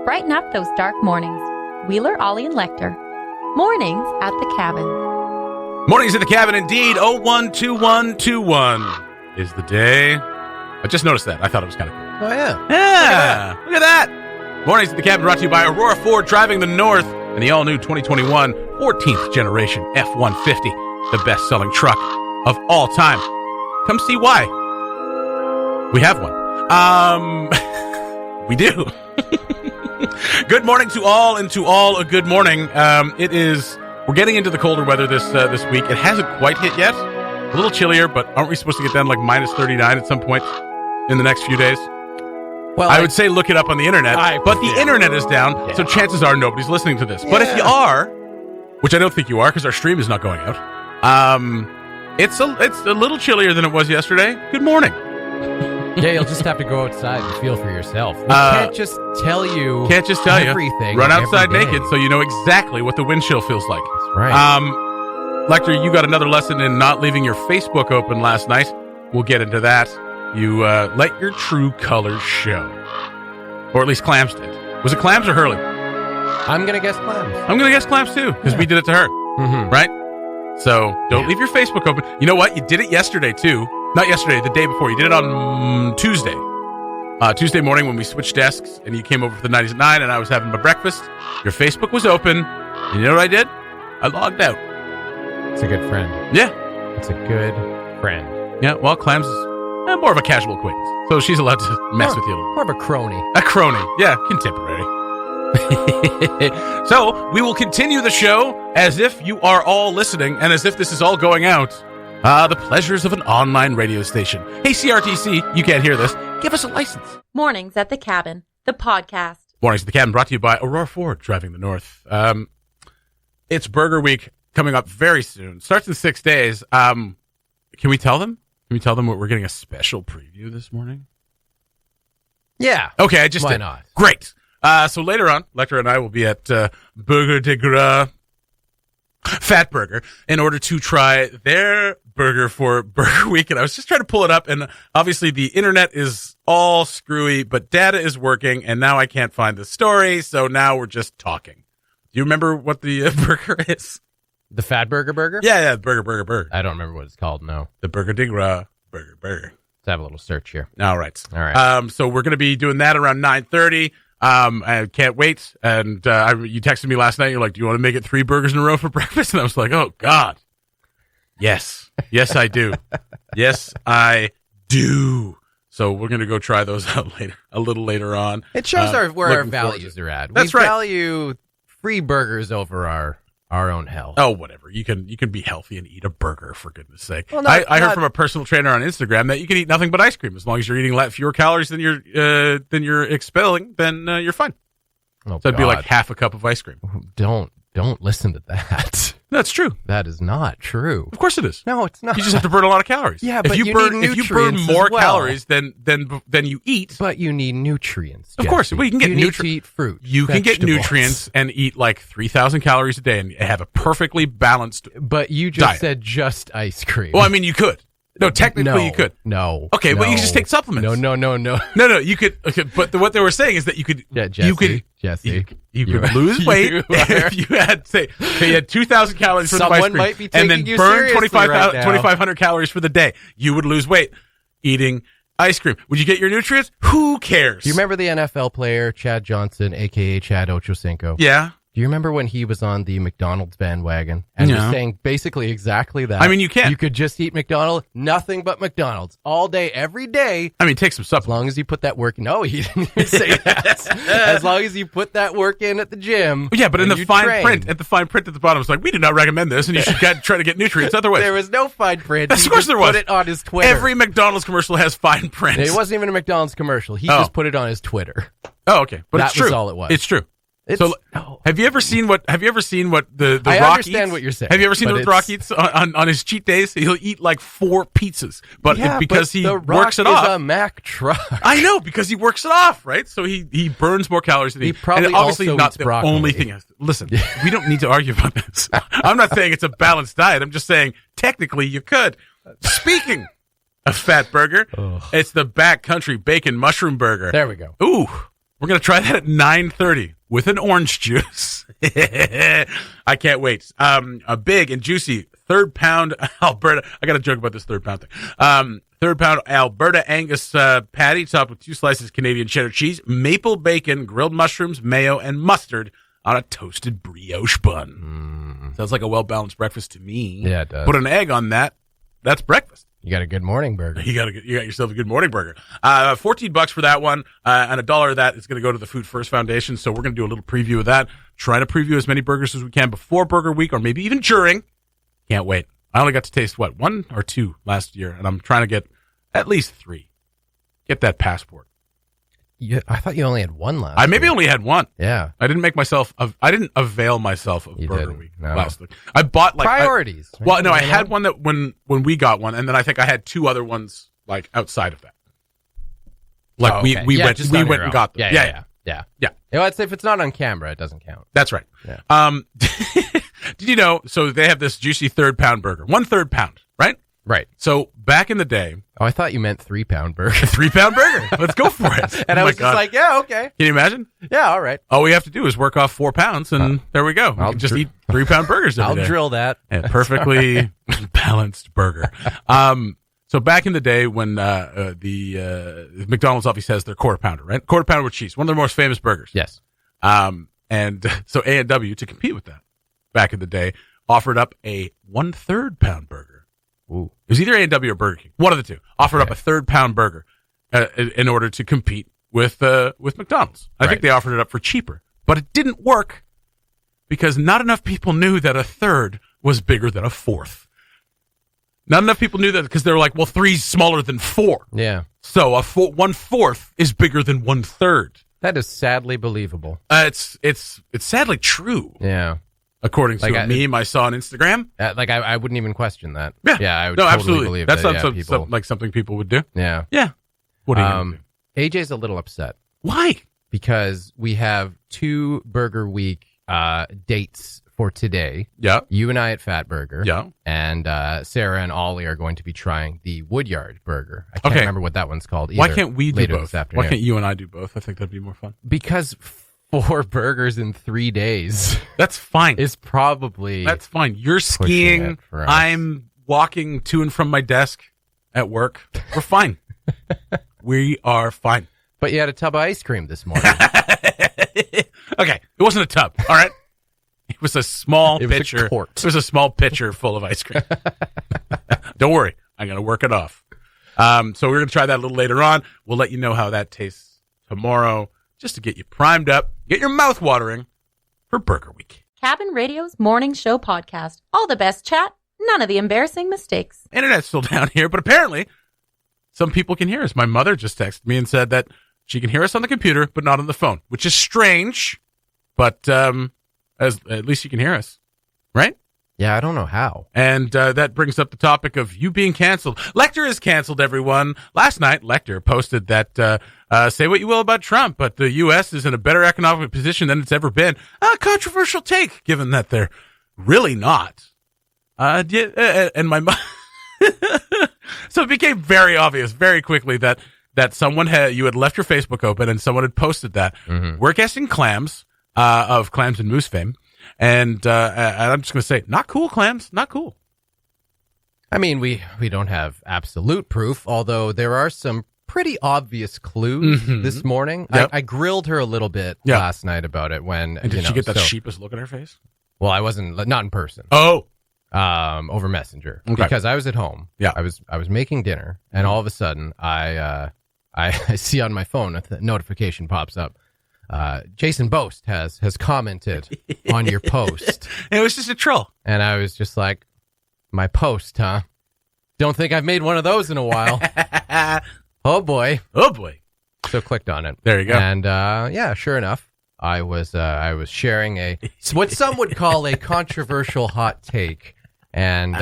brighten up those dark mornings. Wheeler, Ollie, and Lecter. Mornings at the Cabin. Mornings at the Cabin, indeed. 012121 is the day. I just noticed that. I thought it was kind of cool. Oh, yeah. Yeah. Look at that. Mornings at the Cabin brought to you by Aurora Ford, driving the North, and the all-new 2021 14th generation F-150, the best-selling truck of all time. Come see why. We have one. We do. Good morning to all, and to all a good morning. We're getting into the colder weather this week. It hasn't quite hit yet. A little chillier, but aren't we supposed to get down to like minus 39 at some point in the next few days? Well, I would say look it up on the internet, but the internet is down, so chances are nobody's listening to this. Yeah. But if you are, which I don't think you are because our stream is not going out, it's a little chillier than it was yesterday. Good morning. Yeah, you'll just have to go outside and feel for yourself. We can't just tell you everything. Run outside naked so you know exactly what the wind chill feels like. That's right. Lecter, you got another lesson in not leaving your Facebook open last night. We'll get into that. You let your true colors show. Or at least Clams did. Was it Clams or Hurley? I'm going to guess Clams. I'm going to guess Clams too, because we did it to her. Mm-hmm. Right? So don't leave your Facebook open. You know what? You did it yesterday too. Not yesterday, the day before. You did it on Tuesday. Tuesday morning when we switched desks and you came over for the 90s at 9 and I was having my breakfast. Your Facebook was open. And you know what I did? I logged out. It's a good friend. Yeah. It's a good friend. Yeah, well, Clams is more of a casual acquaintance. So she's allowed to mess with you a little. More of a crony. A crony. Yeah, contemporary. So we will continue the show as if you are all listening and as if this is all going out. The pleasures of an online radio station. Hey, CRTC, you can't hear this. Give us a license. Mornings at the Cabin, the podcast. Mornings at the Cabin brought to you by Aurora Ford, driving the North. It's Burger Week coming up very soon. Starts in 6 days. Can we tell them? Can we tell them we're getting a special preview this morning? Yeah. Okay, I just Why did. not? Great. So later on, Lecter and I will be at Burger de Gras Fat Burger in order to try their burger for Burger Week. And I was just trying to pull it up, and obviously the internet is all screwy, but data is working, and now I can't find the story, so now we're just talking. Do you remember what the burger is? The Fat Burger? Yeah, burger. I don't remember what it's called, no. The Burger de Gras burger. Let's have a little search here. All right. So we're going to be doing that around 9:30. I can't wait. And you texted me last night. You're like, do you want to make it 3 burgers in a row for breakfast? And I was like, oh, God. Yes, I do. Yes, I do. So we're going to go try those out a little later on. It shows where our values are at. That's we right. value free burgers over our own health. Oh, whatever. You can be healthy and eat a burger, for goodness sake. Well, I heard from a personal trainer on Instagram that you can eat nothing but ice cream as long as you're eating fewer calories than you're expelling. Then you're fine. Oh, so it'd be like half a cup of ice cream. Don't listen to that. That's true. That is not true. Of course it is. No, it's not. You just have to burn a lot of calories. Yeah, but if you burn more calories than you eat. But you need nutrients. Of course, well, you can get need to eat fruit. You can get nutrients and eat like 3,000 calories a day and have a perfectly balanced. But you just diet. said just ice cream. Well, I mean, you could. No, technically you could. No. Okay, well, you can just take supplements. No. No, you could. Okay, but what they were saying is that you could. Yeah, Jesse. You could lose weight if you had, say, you had 2,000 calories for the ice cream, might be and then taking you burn seriously 2,500 calories for the day. You would lose weight eating ice cream. Would you get your nutrients? Who cares? Do you remember the NFL player Chad Johnson, a.k.a. Chad Ochocinco? Yeah. Do you remember when he was on the McDonald's bandwagon and was saying basically exactly that? I mean, you can. You could just eat McDonald's, nothing but McDonald's, all day, every day. I mean, take some supplements. As long as you put that work in. No, he didn't even say that. As long as you put that work in at the gym. Yeah, but in the fine print, at the bottom, it's like, we do not recommend this, and you should try to get nutrients otherwise. There was no fine print. Of course there was. Put it on his Twitter. Every McDonald's commercial has fine print. It wasn't even a McDonald's commercial. He just put it on his Twitter. Oh, okay. But it's true. That was all it was. It's true. Have you ever seen what the I Rock understand eats? what you're saying. Have you ever seen what The Rock eats on his cheat days? He'll eat like 4 pizzas, because he works it off. The Rock is a Mack truck. I know, because he works it off, right? So he burns more calories than he probably and obviously also not eats the broccoli. only thing. Listen, we don't need to argue about this. I'm not saying it's a balanced diet. I'm just saying technically you could. Speaking of Fat Burger, it's the Backcountry Bacon Mushroom Burger. There we go. Ooh. We're going to try that at 9:30 with an orange juice. I can't wait. A big and juicy third pound Alberta. I got a joke about this third pound thing. Third pound Alberta Angus patty topped with 2 slices Canadian cheddar cheese, maple bacon, grilled mushrooms, mayo, and mustard on a toasted brioche bun. Sounds like a well-balanced breakfast to me. Yeah, it does. Put an egg on that. That's breakfast. You got a good morning burger. You got yourself a good morning burger. $14 for that one, and $1 of that is going to go to the Food First Foundation. So we're going to do a little preview of that. Try to preview as many burgers as we can before Burger Week, or maybe even during. Can't wait. I only got to taste 1 or 2 last year, and I'm trying to get at least 3. Get that passport. I thought you only had 1 last. I maybe only had 1. Yeah, I didn't avail myself of Burger Week last week. I bought priorities. I had one that when we got one, and then I think I had 2 other ones like outside of that. Like we went and got them. Yeah. You know, I'd say if it's not on camera, it doesn't count. That's right. Yeah. Did you know? So they have this juicy third pound burger, 1/3 pound, right? Right. So back in the day, I thought you meant 3 pound burger. 3 pound burger. Let's go for it. And I was just like, yeah, okay. Can you imagine? Yeah, all right. All we have to do is work off 4 pounds, and there we go. We can just eat 3 pound burgers every day. I'll drill that. A perfectly balanced burger. So back in the day when the McDonald's obviously has their quarter pounder, right? Quarter pounder with cheese, one of their most famous burgers. Yes. And so A&W, to compete with that, back in the day, offered up a 1/3 pound burger. Ooh. It was either A&W or Burger King, one of the two. Offered up a 1/3 pound burger in order to compete with McDonald's. I think they offered it up for cheaper, but it didn't work because not enough people knew that a 1/3 was bigger than a 1/4. Not enough people knew that because they were like, well, 3's smaller than 4. Yeah. So 1/4 is bigger than 1/3. That is sadly believable. It's sadly true. Yeah. According to a meme I saw on Instagram. I wouldn't even question that. Yeah. I would totally absolutely believe that's that. something people would do. Yeah. Yeah. What are you gonna do? AJ's a little upset. Why? Because we have 2 Burger Week dates for today. Yeah. You and I at Fat Burger. Yeah. And Sarah and Ollie are going to be trying the Woodyard Burger. I can't remember what that one's called either. Why can't we do both? This afternoon. Why can't you and I do both? I think that'd be more fun. Because 4 burgers in 3 days. That's fine. Is probably. That's fine. You're skiing. I'm walking to and from my desk at work. We're fine. We are fine. But you had a tub of ice cream this morning. Okay. It wasn't a tub. All right. It was a small pitcher. It was a small pitcher full of ice cream. Don't worry. I'm going to work it off. So we're going to try that a little later on. We'll let you know how that tastes tomorrow, just to get you primed up, get your mouth watering for Burger Week. Cabin Radio's morning show podcast. All the best chat, none of the embarrassing mistakes. Internet's still down here, but apparently some people can hear us. My mother just texted me and said that she can hear us on the computer, but not on the phone, which is strange, but at least you can hear us, right? Yeah, I don't know how. And that brings up the topic of you being canceled. Lecter is canceled, everyone. Last night, Lecter posted that, say what you will about Trump, but the U.S. is in a better economic position than it's ever been. A controversial take, given that they're really not. And my mom... So it became very obvious very quickly that someone you had left your Facebook open and someone had posted that. Mm-hmm. We're guessing Clams, of Clams and Moose fame. And I'm just going to say, not cool, Clams. Not cool. I mean, we don't have absolute proof, although there are some pretty obvious clues this morning. Yep. I grilled her a little bit last night about it when. And did she get that sheepish look on her face? Well, I wasn't, not in person. Oh. Over Messenger. Okay. Because I was at home. Yeah. I was making dinner, and all of a sudden I see on my phone a notification pops up. Jason Boast has commented on your post. It was just a troll. And I was just like, my post, huh? Don't think I've made one of those in a while. Oh boy. Oh boy. So clicked on it. There you go. And sure enough, I was sharing what some would call a controversial hot take. And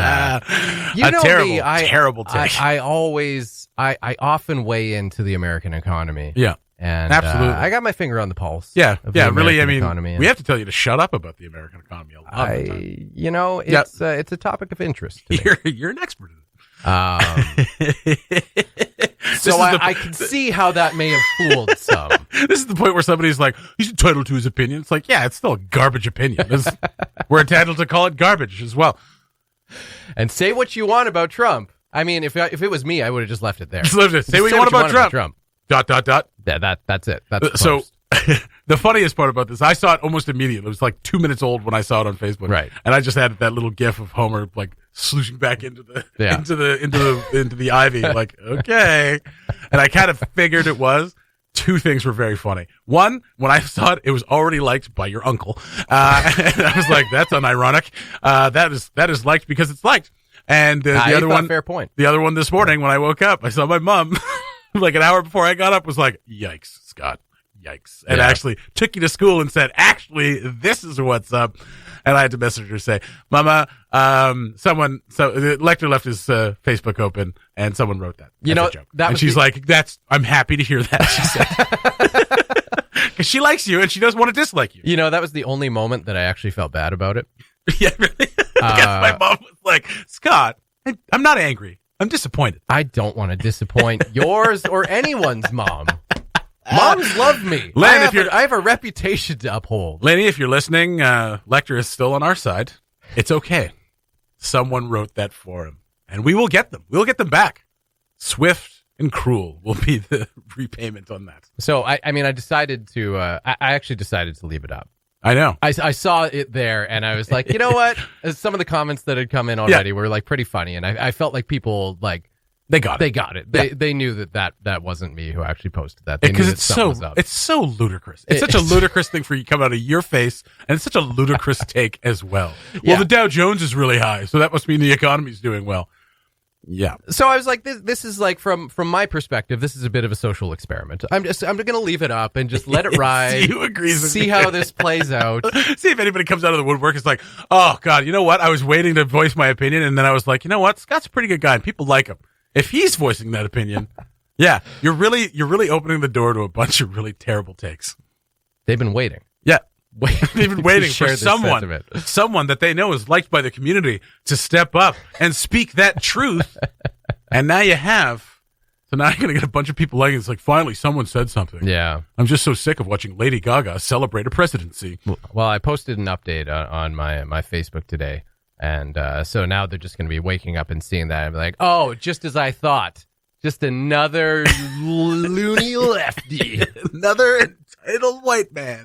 you know terrible take. I often weigh into the American economy. Yeah. And absolutely, I got my finger on the pulse. Yeah, really. I mean, economy. We have to tell you to shut up about the American economy a lot of the time. It's a topic of interest to me. You're an expert in it. So I can see how that may have fooled some. This is the point where somebody's like, he's entitled to his opinion. It's like, yeah, it's still a garbage opinion. We're entitled to call it garbage as well. And say what you want about Trump. I mean, if it was me, I would have just left it there. Just left it. Say what you want about Trump. Dot. Yeah, that's it. That's so. The funniest part about this, I saw it almost immediately. It was like 2 minutes old when I saw it on Facebook. Right. And I just added that little gif of Homer like slushing back into the ivy. Like, okay. And I kind of figured it was. Two things were very funny. One, when I saw it, it was already liked by your uncle. And I was like, that's unironic. That is liked because it's liked. And the other one, fair point. The other one this morning when I woke up, I saw my mom like an hour before I got up was like, yikes, Scott. Yikes. And actually took you to school and said, actually, this is what's up. And I had to message her say, Mama, Lecter left his Facebook open and someone wrote that. You know, and she's like, I'm happy to hear that, she said. Because she likes you and she doesn't want to dislike you. You know, that was the only moment that I actually felt bad about it. Yeah, really? Because my mom was like, Scott, I'm not angry. I'm disappointed. I don't want to disappoint yours or anyone's mom. Moms love me. Len, I have a reputation to uphold. Lenny, if you're listening, Lecter is still on our side. It's okay. Someone wrote that for him. And we will get them. We'll get them back. Swift and cruel will be the repayment on that. So, I decided to, I actually decided to leave it up. I know. I saw it there and I was like, you know what? Some of the comments that had come in already were like pretty funny. And I felt like people like, They got it. They knew that wasn't me who actually posted that. Because it's so ludicrous. It's such a ludicrous thing for you to come out of your face, and it's such a ludicrous take as well. Well, the Dow Jones is really high, so that must mean the economy's doing well. Yeah. So I was like, this is like from my perspective, this is a bit of a social experiment. I'm going to leave it up and just let it ride. You agree with see me. How this plays out. See if anybody comes out of the woodwork. It's like, oh God, you know what? I was waiting to voice my opinion, and then I was like, you know what? Scott's a pretty good guy, and people like him. If he's voicing that opinion, yeah, you're really opening the door to a bunch of really terrible takes. They've been waiting. Yeah. They've been waiting for someone that they know is liked by the community to step up and speak that truth. And now you have. So now you're going to get a bunch of people liking it. It's like, finally, someone said something. Yeah. I'm just so sick of watching Lady Gaga celebrate a presidency. Well, I posted an update on my Facebook today. And so now they're just going to be waking up and seeing that and be like, oh, just as I thought. Just another loony lefty. Another entitled white man.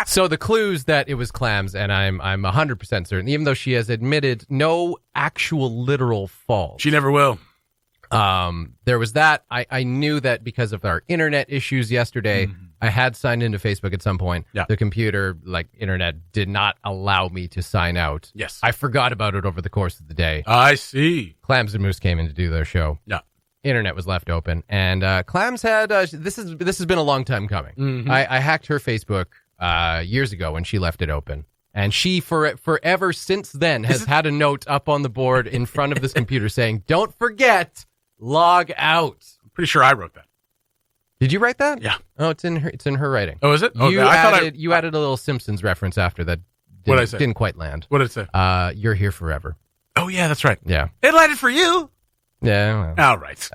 So the clues that it was clams, and I'm 100% certain, even though she has admitted no actual literal fault. She never will. There was that. I knew that because of our internet issues yesterday. Mm-hmm. I had signed into Facebook at some point. Yeah. The computer, internet, did not allow me to sign out. Yes. I forgot about it over the course of the day. I see. Clams and Moose came in to do their show. Yeah. Internet was left open. And Clams had, this has been a long time coming. Mm-hmm. I hacked her Facebook years ago when she left it open. And she, forever since then, has had a note up on the board in front of this computer saying, don't forget, log out. I'm pretty sure I wrote that. Did you write that? Yeah. Oh, it's in her writing. Oh, is it? You added a little Simpsons reference after that. Didn't quite land. What did it say? You're here forever. Oh, yeah, that's right. Yeah. It landed for you. Yeah. Well. All right.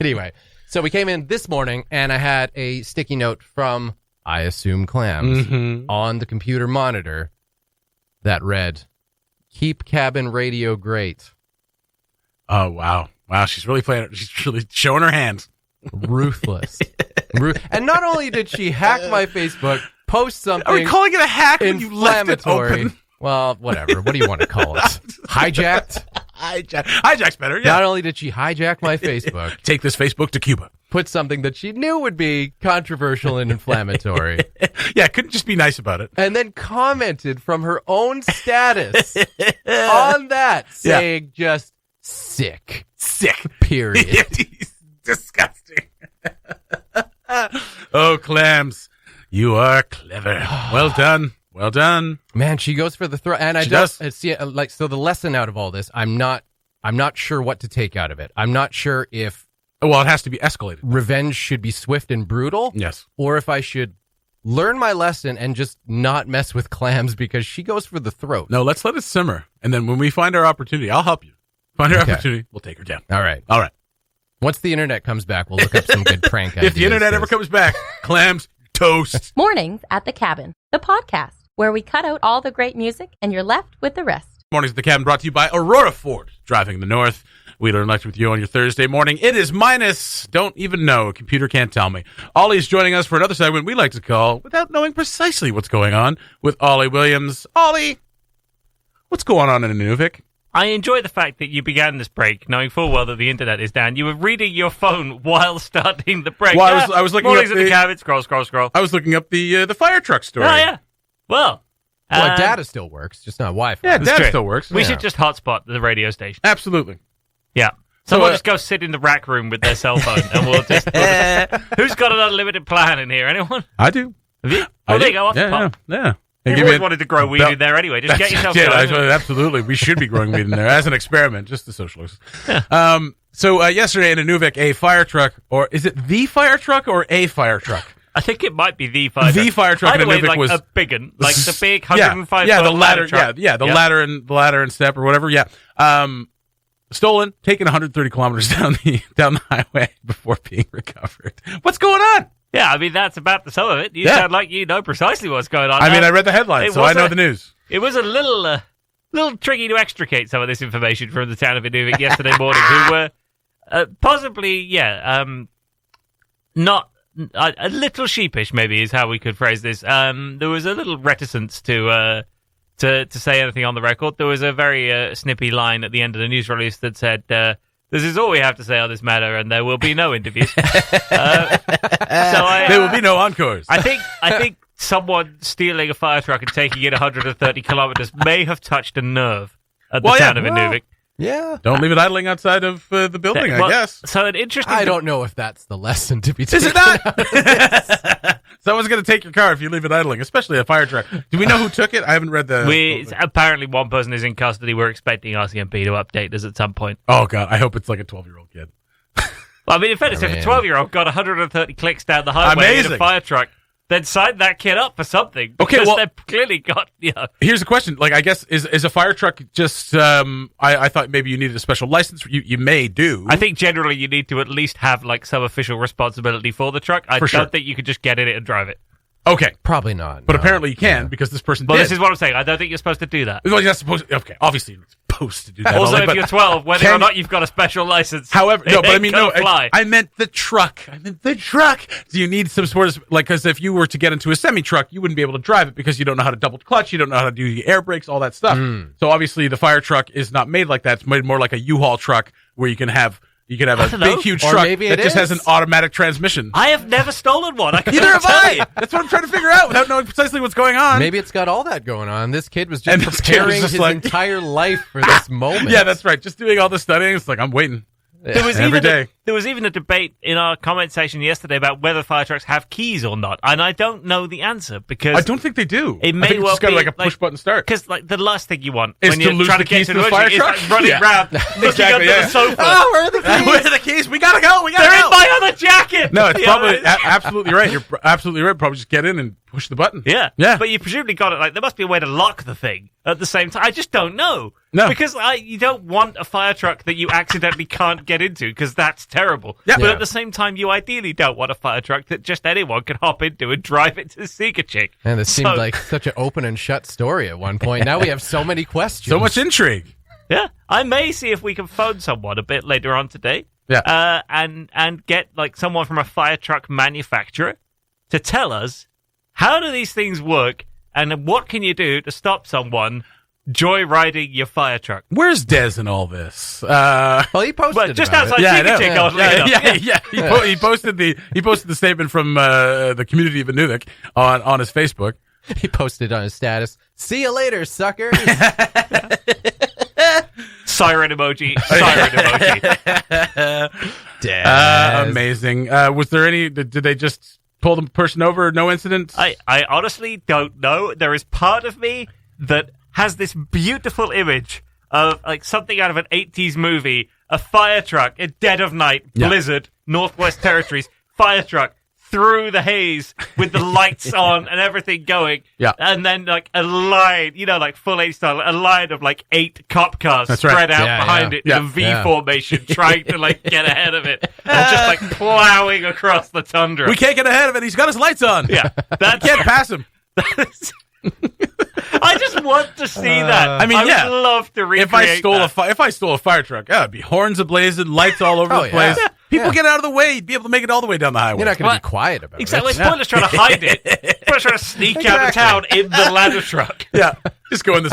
Anyway, so we came in this morning, and I had a sticky note from, I assume, Clams on the computer monitor that read, "Keep cabin radio great." Oh, wow. Wow, she's really playing it. She's really showing her hand. Ruthless. And not only did she hack my Facebook, post something. Are we calling it a hack when you left it open? Well, whatever. What do you want to call it? Hijacked? Hijack's better, yeah. Not only did she hijack my Facebook. Take this Facebook to Cuba. Put something that she knew would be controversial and inflammatory. Yeah, couldn't just be nice about it. And then commented from her own status on that, saying just sick. Period. Disgusting. Oh, Clams, you are clever. Well done. Well done. Man, she goes for the throat, and she does. See, so the lesson out of all this, I'm not sure what to take out of it. I'm not sure if it has to be escalated. Revenge should be swift and brutal. Yes. Or if I should learn my lesson and just not mess with Clams because she goes for the throat. No, let's let it simmer, and then when we find our opportunity, I'll help you. Find her Okay. opportunity. We'll take her down. All right. All right. Once the internet comes back, we'll look up some good prank ideas. If the internet ever comes back, clams, toast. Mornings at the Cabin, the podcast, where we cut out all the great music and you're left with the rest. Mornings at the Cabin brought to you by Aurora Ford. Driving in the north. Wheeler and Lecter with you on your Thursday morning. It is minus, don't even know. A computer can't tell me. Ollie's joining us for another segment we like to call Without Knowing Precisely What's Going On with Ollie Williams. Ollie, what's going on in Inuvik? I enjoy the fact that you began this break knowing full well that the internet is down. You were reading your phone while starting the break. Well, I was looking Mornings up at the the- cabin. Scroll. I was looking up the fire truck story. Oh, yeah. Well, data still works, just not Wi-Fi. Yeah, That's that true. still works. we Yeah. should just hotspot the radio station. Absolutely. Yeah. So, Someone just go sit in the rack room with their cell phone and we'll just... Who's got an unlimited plan in here? Anyone? I do. Have you? I Oh, there do. you go. Off the Yeah. pop. They You've give always me wanted to grow weed belt- in there anyway. Just get yourself going. Absolutely. We should be growing weed in there as an experiment, just the socialists. So yesterday in Inuvik, a fire truck, or is it the fire truck or a fire truck? I think it might be the fire truck. The fire truck Either in way, Inuvik like was a big one. Like the big yeah, 105 yeah, foot the ladder, truck. the Yep. ladder and step or whatever. Yeah, stolen, taken 130 kilometers down the highway before being recovered. What's going on? Yeah, I mean, that's about the sum of it. You Yeah. sound like you know precisely what's going on. I mean, I read the headline, it so I was know a- the news. It was a little tricky to extricate some of this information from the town of Inuvik yesterday morning, who were possibly, not a little sheepish. Maybe is how we could phrase this. There was a little reticence to say anything on the record. There was a very snippy line at the end of the news release that said, "This is all we have to say on this matter, and there will be no interviews." There will be no encores. I think someone stealing a fire truck and taking it 130 kilometers may have touched a nerve at the Well, yeah, town of Inuvik. Yeah. Don't leave it idling outside of the building, I Well, guess. So an interesting. I don't know if that's the lesson to be Is taken. it not? Someone's going to take your car if you leave it idling, especially a fire truck. Do we know who took it? I haven't read the... Apparently, one person is in custody. We're expecting RCMP to update us at some point. Oh, God. I hope it's like a 12-year-old kid. Well, I mean, in fairness, if a mean- 12-year-old got 130 clicks down the highway in Amazing. a fire truck, then sign that kid up for something. Okay, because well- they've clearly got. Here's a question. Like, I guess, is a fire truck just... I thought maybe you needed a special license. You may do. I think generally you need to at least have like some official responsibility for the truck. I For don't sure. think you could just get in it and drive it. Okay. Probably not. But no. apparently you can because this person Well, did. this is what I'm saying. I don't think you're supposed to do that. Well, you're not supposed... Okay, obviously you're not supposed to do that. Also, Ollie, if but you're 12, whether or can- not you've got a special license. However, no, it but I mean, no, can't fly. I meant the truck. Do you need some sort of, like, because if you were to get into a semi-truck, you wouldn't be able to drive it because you don't know how to double clutch, you don't know how to do the air brakes, all that stuff. So obviously the fire truck is not made like that. It's made more like a U-Haul truck where you can have a don't know. big, huge Or truck maybe that it just has an is. automatic transmission. I have never stolen one. I Neither have tell you. I. That's what I'm trying to figure out without knowing precisely what's going on. Maybe it's got all that going on. This kid was And just this kid was preparing just his like- entire life for this moment. Yeah, that's right. Just doing all the studying. It's like, I'm waiting. There was Every even day. there was even a debate in our comment section yesterday about whether fire trucks have keys or not, and I don't know the answer because I don't think they do. It may I think well it's just got be, like a push button start. Because like the last thing you want Is when to you're lose trying the to get keys to to the the fire emergency truck? is like running Yeah. around, looking Exactly, under yeah. the sofa. Oh, where are the keys? Where are the keys? We gotta go. They're in my other jacket. No, it's You probably know, absolutely right. You're absolutely right. Probably just get in and push the button. Yeah, Yeah. But you presumably got it. Like there must be a way to lock the thing at the same time. I just don't know. No. because you don't want a fire truck that you accidentally can't get into because that's terrible. Yeah. But Yeah. at the same time, you ideally don't want a fire truck that just anyone can hop into and drive it to seek a chick. And this seemed So- like such an open and shut story at one point. Now we have so many questions. So much intrigue. Yeah, I may see if we can phone someone a bit later on today. Yeah. And get like someone from a fire truck manufacturer to tell us how do these things work and what can you do to stop someone joyriding your fire truck. Where's Des in all this? Well, he posted Well, just about outside it. Yeah, I Chica know. Chick, oddly enough. Yeah. He posted the statement from the community of Inuvik on his Facebook. He posted on his status, "See you later, suckers." Siren emoji. Siren emoji. Amazing. Was there any? Did they just pull the person over? No incident. I honestly don't know. There is part of me that has this beautiful image of like something out of an 80s movie, a fire truck, a dead of night, Yeah. blizzard, Northwest Territories, fire truck, through the haze with the lights on and everything going. Yeah. And then like a line, like full HD style, a line of like 8 cop cars That's spread right. out Yeah, behind yeah. it in a V formation, trying to like get ahead of it. And just like plowing across the tundra. We can't get ahead of it. He's got his lights on. Yeah. I can't pass him. I just want to see that. I mean, would love to recreate if I stole a fire truck, it'd be horns ablazing, lights all over the place. yeah. People Yeah. get out of the way. You'd be able to make it all the way down the highway. You're not going to What? be quiet about Exactly. it. It's pointless trying to hide it. Pointless trying to sneak out of town in the ladder truck. Yeah, just going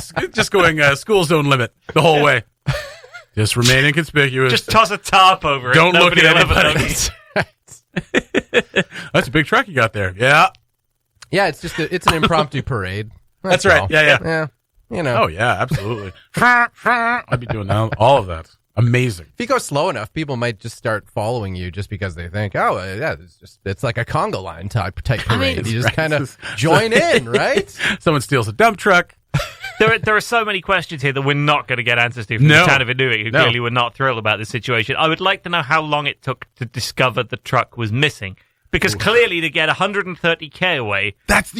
school zone limit the whole way. Just remain inconspicuous. Just toss a tarp over it. Don't look Nobody at will ever anybody. notice. That's a big truck you got there. Yeah, Yeah, it's just it's an impromptu parade. that's right. all. Yeah. Yeah, Oh yeah, absolutely. I'd be doing all of that. Amazing. If you go slow enough, people might just start following you just because they think, oh, yeah, it's like a conga line type parade. You just kind of join in, right? Someone steals a dump truck. There are so many questions here that we're not going to get answers to from No. the town of Inuvik, who No. clearly were not thrilled about this situation. I would like to know how long it took to discover the truck was missing. Because clearly to get 130k away, That's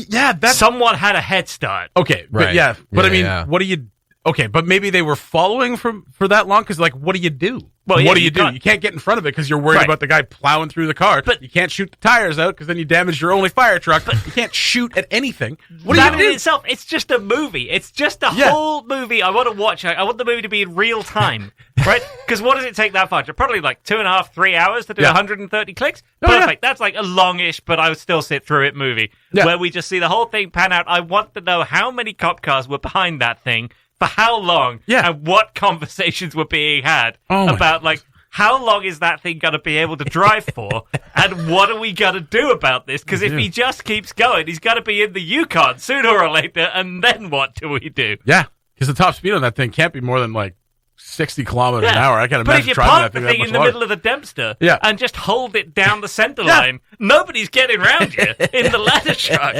someone had a head start. okay. But Right. yeah, but Yeah, I mean, yeah. what do you? Okay, but maybe they were following for that long because, like, what do you do? Well, yeah, what do you you do? can't- You can't get in front of it because you're worried Right. about the guy plowing through the car. But- you can't shoot the tires out because then you damage your only fire truck. You can't shoot at anything. What That do you in do? itself, it's just a movie. It's just a Yeah. whole movie I want to watch. I want the movie to be in real time, right? Because what does it take that far? Probably like 2.5, 3 hours to do Yeah. 130 clicks? Oh, yeah. Perfect. That's like a longish, but I would still sit through it movie Yeah. where we just see the whole thing pan out. I want to know how many cop cars were behind that thing, for how long, Yeah. and what conversations were being had Oh, my about like, how long is that thing going to be able to drive for? And what are we going to do about this? Because if he just keeps going, he's got to be in the Yukon sooner or later. And then what do we do? Yeah, because the top speed on that thing can't be more than like 60 kilometers an Yeah. hour. I can't But if imagine you driving park that the thing thing that much in the longer. middle of the Dempster Yeah. and just hold it down the center Yeah. line, nobody's getting around you in the ladder truck.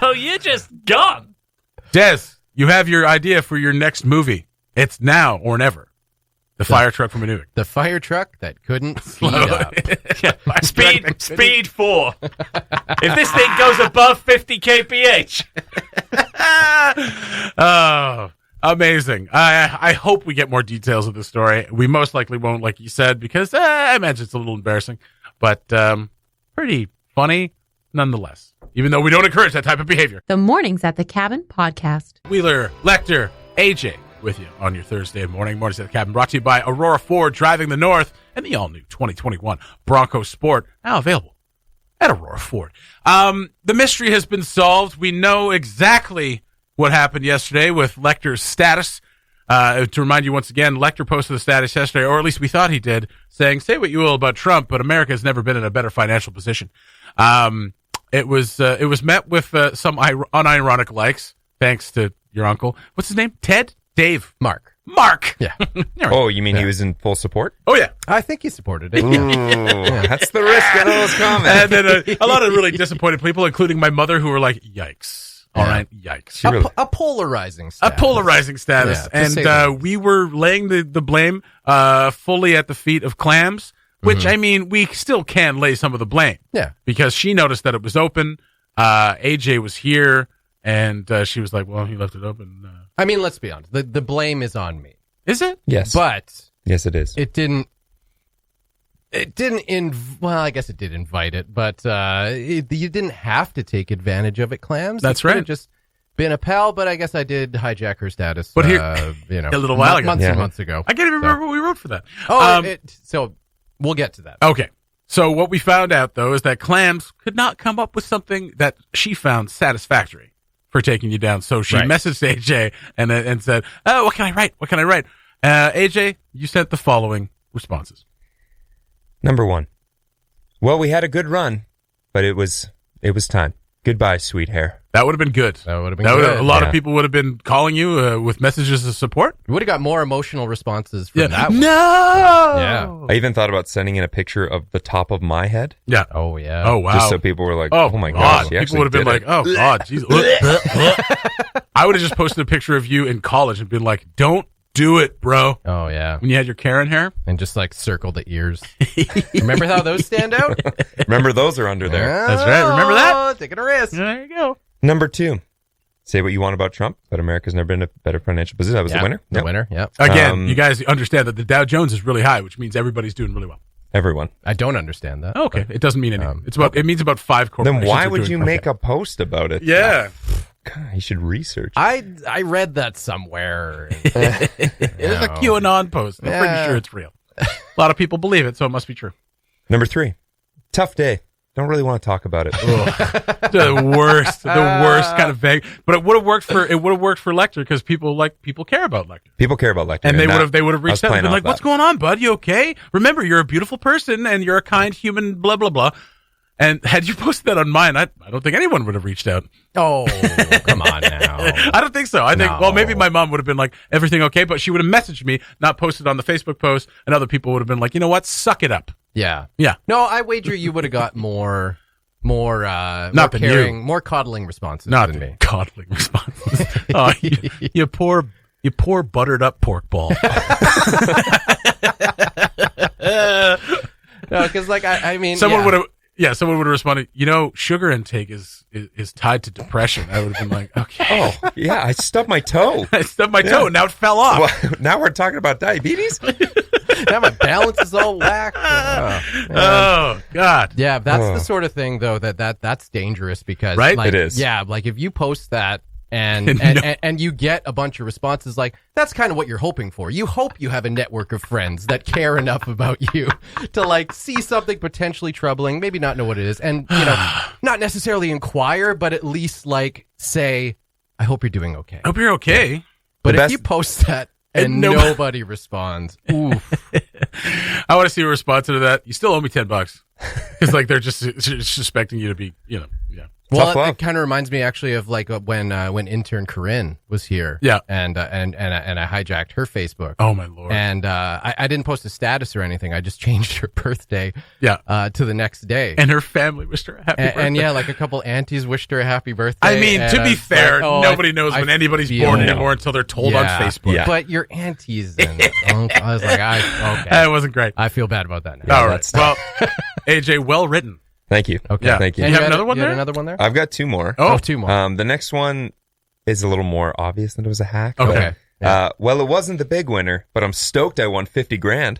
So you're just gone. Des, you have your idea for your next movie. It's now or never. The fire truck from Inuvik. The fire truck that couldn't speed up. Speed 4. If this thing goes above 50 kph. Oh, amazing. I hope we get more details of the story. We most likely won't, like you said, because I imagine it's a little embarrassing, but pretty funny nonetheless, even though we don't encourage that type of behavior. The Mornings at the Cabin podcast. Wheeler, Lecter, AJ with you on your Thursday morning. Mornings at the Cabin brought to you by Aurora Ford, driving the North, and the all-new 2021 Bronco Sport, now available at Aurora Ford. The mystery has been solved. We know exactly what happened yesterday with Lecter's status. To remind you once again, Lecter posted the status yesterday, or at least we thought he did, saying, say what you will about Trump, but America has never been in a better financial position. It was met with some unironic likes, thanks to your uncle. What's his name? Ted? Dave? Mark. Yeah. Oh, you mean he was in full support? Oh, yeah. I think he supported it. Ooh, that's the risk of those comments. And then a lot of really disappointed people, including my mother, who were like, yikes. All right, yikes. A polarizing status. A polarizing status. Yeah, to say the and least. we were laying the blame fully at the feet of Clams, which, I mean, we still can lay some of the blame. Yeah. Because she noticed that it was open. AJ was here, and she was like, well, he left it open. I mean, let's be honest. The blame is on me. Is it? Yes. But yes, it is. it didn't, well, I guess it did invite it, but you didn't have to take advantage of it, Clams. That's It could have right. just been a pal, but I guess I did hijack her status. But here- a a little while ago. months Yeah. and months ago. I can't even remember what we wrote for that. Oh, so we'll get to that. Okay. So what we found out, though, is that Clams could not come up with something that she found satisfactory for taking you down. So she Right. messaged AJ and said, oh, what can I write? What can I write? AJ, you sent the following responses. Number 1. Well, we had a good run, but it was time. Goodbye, sweet hair. That would have been good. That would have been good. A lot Yeah. of people would have been calling you with messages of support. We would have got more emotional responses from that one. No. Yeah. I even thought about sending in a picture of the top of my head, Yeah. Oh, yeah. Oh, wow. just so people were like, Oh, "Oh my God. gosh!" he People actually would have been did like, it. oh, God. Jesus. I would have just posted a picture of you in college and been like, don't do it, bro. Oh yeah, When you had your Karen hair. and just like circle the ears. Remember how those stand out? Remember, those are under there. That's right. Remember that? Taking a risk. There you go. Number 2. Say what you want about Trump, but America's never been in a better financial position. That was the winner. The Yep. winner. Yeah. Again, you guys understand that the Dow Jones is really high, which means everybody's doing really well. Everyone. I don't understand that. Okay, it doesn't mean anything. It means about 5 corporations. Then why are would doing you okay. make a post about it? Yeah, God, you should research. I read that somewhere. it is a QAnon post. I'm pretty sure it's real. A lot of people believe it, so it must be true. Number 3. Tough day. Don't really want to talk about it. The worst kind of vague. But it would have worked for Lecter because people care about Lecter. People care about Lecter. And they that- would have reached I was out and been playing like, off "What's going on, bud? You okay? Remember, you're a beautiful person and you're a kind human." Blah blah blah. And had you posted that on mine, I don't think anyone would have reached out. Oh, come on now. I don't think so. I think, No. well, maybe my mom would have been like, "Everything okay?" But she would have messaged me, not posted on the Facebook post, and other people would have been like, "You know what? Suck it up." Yeah. Yeah. No, I wager you would have got more Not more than caring, more coddling responses Not than the me. coddling responses. Oh, you poor buttered up pork ball. No, because like I mean, Someone yeah. would have. Yeah, someone would have responded, sugar intake is tied to depression. I would have been like, okay. Oh, yeah, I stubbed my toe. I stubbed my toe and now it fell off. Well, now we're talking about diabetes? Now my balance is all whacked. Oh, God. Yeah, that's Oh. the sort of thing though that's dangerous because Right? like, It is. Yeah, like if you post that and No. and you get a bunch of responses like that's kind of what you're hoping for. You hope you have a network of friends that care enough about you to like see something potentially troubling, maybe not know what it is, and not necessarily inquire, but at least like say, I hope you're doing okay. I hope you're okay. But The if best- you post that and no- nobody responds, oof. I want to see a response to that. You still owe me $10 because like they're just suspecting you to be, yeah. Well, Tough love. it kind of reminds me actually of like when intern Corinne was here. Yeah. And I hijacked her Facebook. Oh my Lord. And I didn't post a status or anything. I just changed her birthday Yeah. to the next day. And her family wished her a happy birthday. And yeah, like a couple aunties wished her a happy birthday. I mean, and to I be was fair, like, oh, nobody knows when anybody's feel- born No. anymore until they're told on Yeah. Facebook. Yeah. But your aunties and uncle, I was like, okay. That wasn't great. I feel bad about that now. All right. Well, AJ, well written. Thank you. Okay. Yeah. Thank you. And You have had another one you had there? another one there? I've got 2 more. Oh, two more. The next one is a little more obvious that it was a hack. Okay. Well, it wasn't the big winner, but I'm stoked I won $50,000.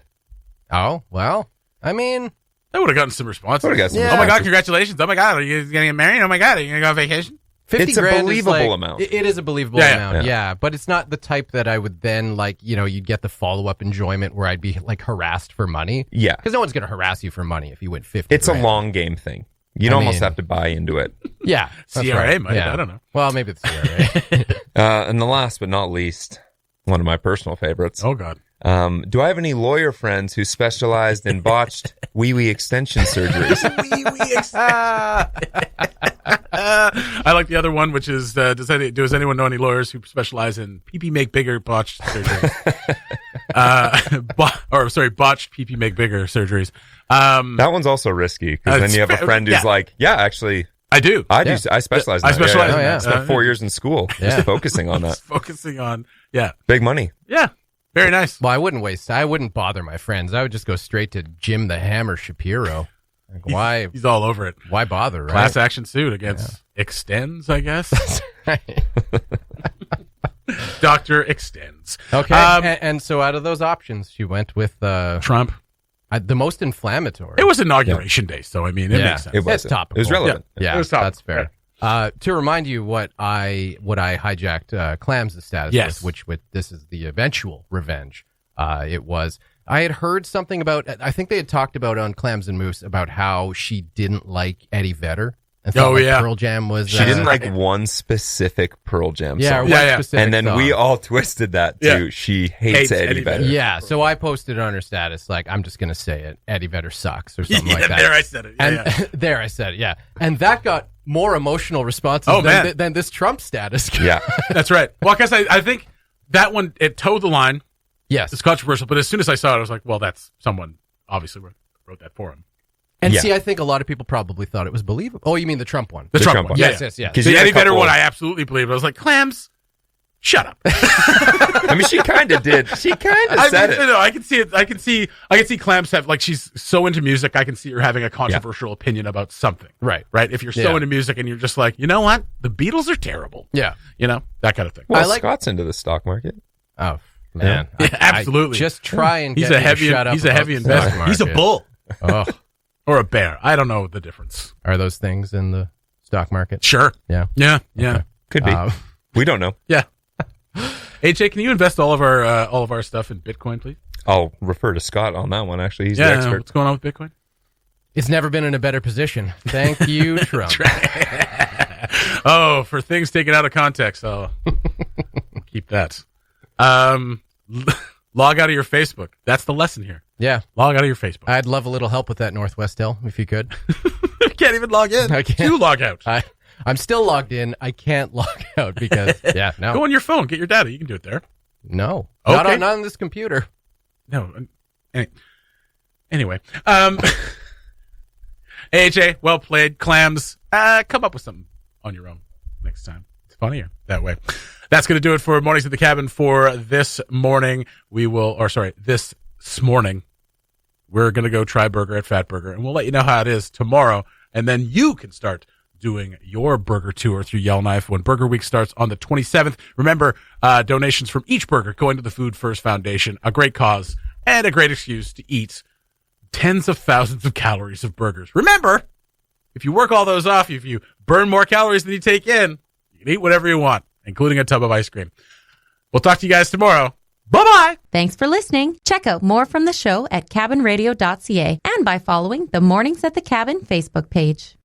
Oh, well, I mean, I would have gotten some responses. Would've got some Oh my responses. God, congratulations. Oh my God, are you going to get married? Oh my God, are you going to go on vacation? 50 It's a grand believable is like, amount. It is a believable Yeah, amount, yeah. But it's not the type that I would then like, you'd get the follow-up enjoyment where I'd be like harassed for money. Yeah. Because no one's going to harass you for money if you win 50 It's a grand. long game thing. You'd I almost mean- have to buy into it. Yeah. that's CRA right. might, Yeah. I don't know. Well, maybe it's CRA. And the last but not least, one of my personal favorites. Oh God. Do I have any lawyer friends who specialized in botched wee-wee extension surgeries? I like the other one, which is, does anyone know any lawyers who specialize in PP make bigger botched surgeries? Botched PP make bigger surgeries. That one's also risky because then It's you have a fair- friend who's yeah. like, yeah, actually, I do. I Yeah. specialize in I that. specialize in I that. spent 4 years in school Yeah. just focusing on that. Just focusing on, yeah. Big money. Yeah. Very nice. Well, I wouldn't bother my friends. I would just go straight to Jim the Hammer Shapiro. Like, why He's all over it. why bother, right? Class action suit against Extends, I guess. Dr. Extends. Okay. And so out of those options, you went with Trump. the most inflammatory. It was Inauguration Day, so I mean, it Yeah. makes sense. It was. It's topical. It was relevant. Yeah, It was topical. that's fair. To remind you what I hijacked Clams' status Yes. with, which this is the eventual revenge. It was I had heard something about I think they had talked about on Clams and Moose about how she didn't like Eddie Vedder. And thought, Oh, like, yeah. Pearl Jam was She didn't like one specific Pearl Jam yeah, song. one Yeah. specific And then song. we all twisted that to Yeah. she hates Eddie Vedder. Yeah, so I posted on her status like I'm just gonna say it, Eddie Vedder sucks or something like that. There I said it. Yeah, And yeah. there I said it, yeah. And that got more emotional responses Oh, than, man. than this Trump status. Yeah. That's right. Well, I guess I think that one, it towed the line. Yes. It's controversial, but as soon as I saw it, I was like, well, that's someone obviously wrote that for him. And Yeah. see, I think a lot of people probably thought it was believable. Oh, you mean the Trump one? The Trump, Trump one. one. Yeah, Yes, yeah. yes, yes. 'Cause The you had Eddie a couple Vedder one, of- I absolutely believed. I was like, Clams, Shut up. I mean, she kind of did. She kind of said it. No, I can see it. I can see Clams have, like, she's so into music. I can see her having a controversial opinion about something. Right. Right. If you're so into music and you're just like, you know what? The Beatles are terrible. Yeah. You know, that kind of thing. Well, Scott's into the stock market. Oh, man. Yeah, absolutely. I just try and he's get a heavy, me to shut up. he's a heavy about the stock investor. He's a market. bull. Oh, Or a bear. I don't know the difference. are those things in the stock market? Sure. Yeah. Yeah. Yeah. Okay. Could be. We don't know. Yeah. AJ, can you invest all of our stuff in Bitcoin, please? I'll refer to Scott on that one. Actually, he's the expert. What's going on with Bitcoin? It's never been in a better position. Thank you, Trump. Oh, for things taken out of context, I'll keep that. Log out of your Facebook. That's the lesson here. Yeah. Log out of your Facebook. I'd love a little help with that Northwest Hill, if you could. I can't even log in. I can't. You log out. I'm still logged in. I can't log out because, no. Go on your phone. Get your data. You can do it there. No. Okay. Not on this computer. No. Anyway. AJ, well played. Clams, come up with something on your own next time. It's funnier that way. That's going to do it for Mornings at the Cabin for this morning. This morning. We're going to go try burger at Fat Burger, and we'll let you know how it is tomorrow. And then you can start doing your burger tour through Yellowknife when Burger Week starts on the 27th. Remember, donations from each burger going to the Food First Foundation, a great cause and a great excuse to eat tens of thousands of calories of burgers. Remember, if you work all those off, if you burn more calories than you take in, you can eat whatever you want, including a tub of ice cream. We'll talk to you guys tomorrow. Bye-bye. Thanks for listening. Check out more from the show at cabinradio.ca and by following the Mornings at the Cabin Facebook page.